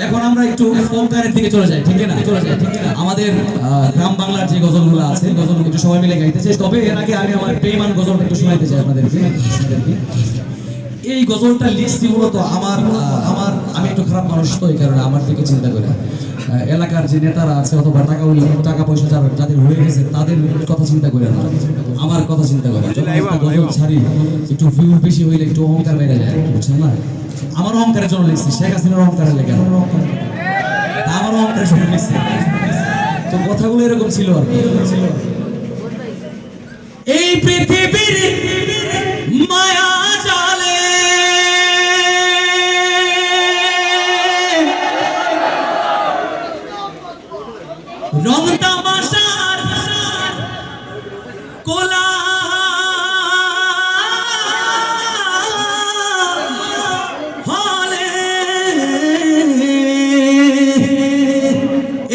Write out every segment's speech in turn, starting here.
এখন আমরা একটু ফোক গানের দিকে চলে যাই, ঠিক না? আমাদের গ্রাম বাংলার যে গজলগুলো আছে, গজলগুলো একটু সবাই মিলে গাইতে চাই। তবে এর আগে আমি আমার বেঈমান গজলটা একটু শোনাইতে চাই আপনাদেরকে। এই গজলটা লিখছি মূলত আমি একটু খারাপ মানুষ, তো এই কারণে আমার দিকে চিন্তা করে এলাকার যে নেতারা আছে অথবা টাকা পয়সা যাদের হয়ে গেছে তাদের কথা চিন্তা করে না, আমার কথা চিন্তা করে। গজল ছাড়ি একটু ভিউ বেশি হইলে একটু অহংকার বেড়ে যায়, বুঝছেন না? আমার অহংকারের জন্য লিখছি, শেখ হাসিনার অহংকারের লেখা, আমার অহংকারের জন্য লিখছি। তো কথাগুলো এরকম ছিল আর কি। এই পৃথিবীর মায়া জালে রং তামাশার কোলা হলে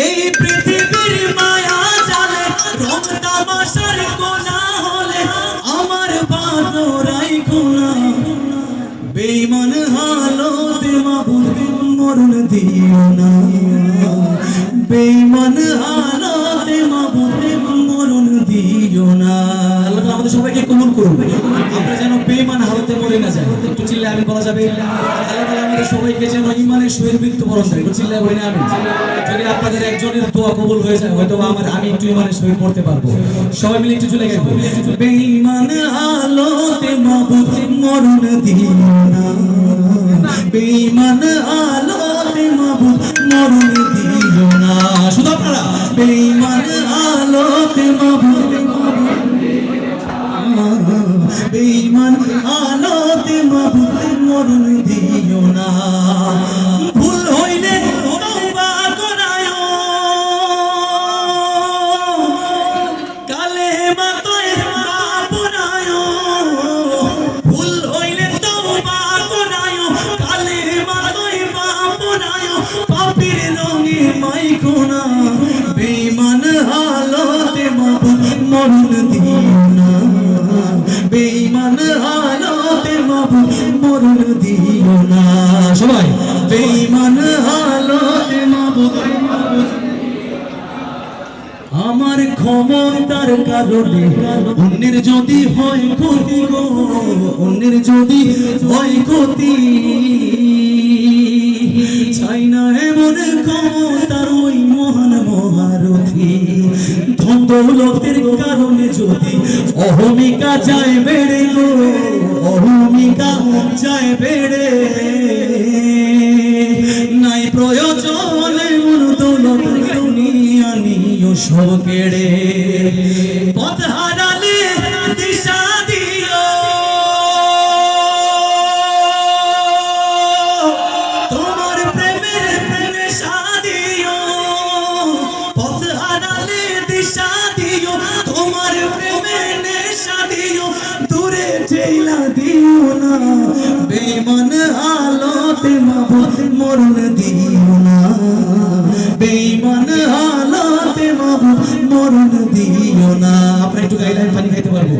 এই পৃথিবীর মায়া জালে রং তামাশার কোলা হলে আমার বাদরাই কোনা বেঈমান হালতে মাবুদ মরণ দিও না, বেঈমান হালতে মাবুদ মরণ দিও না। আল্লাহ আমাদের সবাইকে কবুল করুন, আমরা যেন বেঈমান হালতে মরে না যাই। একটু চিল্লে আমিন বলা যাবে? আল্লাহ আমাদের সবাইকে যেন ঈমানের সহিত মৃত্যুবরণ দেয়। একটু চিল্লে বলি না আমিন। যদি আপনাদের একজনের দোয়া কবুল হয়ে যায়, হয়তো আমি একটু ঈমানের সহিত মরতে পারবো। সবাই মিলে একটু চলে গাইবো, বেঈমান হালতে মাবুদ মরণ দিও না, বেঈমান হালতে মাবুদ মরণ দিও না। শুধু আপনারা বেঈমান হালতে মাবুদ, বেঈমান হালতে মাবুদ মরণ দিও না। ভুল হইলে তওবা করায়, কালেমা তয়বা পড়ায়। ভুল হইলে তওবা করায়, কালেমা তয়বা পড়ায়। পাপীর রঙে মাইখো না, বেঈমান হালতে মাবুদ মরণ দিও না, বেঈমান হালতে মাবুদ মরণ দিও না। সবাই বেঈমান হালতে মাবুদ। আমার ক্ষমতার কারণে অন্যের যদি হয় ক্ষতি গো, অন্যের যদি হয় ক্ষতি, চাই না এমন ক্ষমতার ওই মহান মহারথী। ধন দৌলতের কারণে যদি অহমিকা যায় বেড়ে গো, অহমিকা যায় বেড়ে, নাই প্রয়োজন এমন দৌলত দুনিয়া নিও সব কেড়ে। পথ হারালে দিশা দিও, তোমার প্রেমের প্রেমে সাদিও। পথ হারালে দিশা দিও, তোমার প্রেমে নেশা দিও, দূরে ঠেলা দিও না, বেঈমান হালতে মাবুদ মরণ দিও না, বেঈমান হালতে মাবুদ মরণ দিও না। আপনারা একটু গাইলাম, পানি খাইতে পারবো?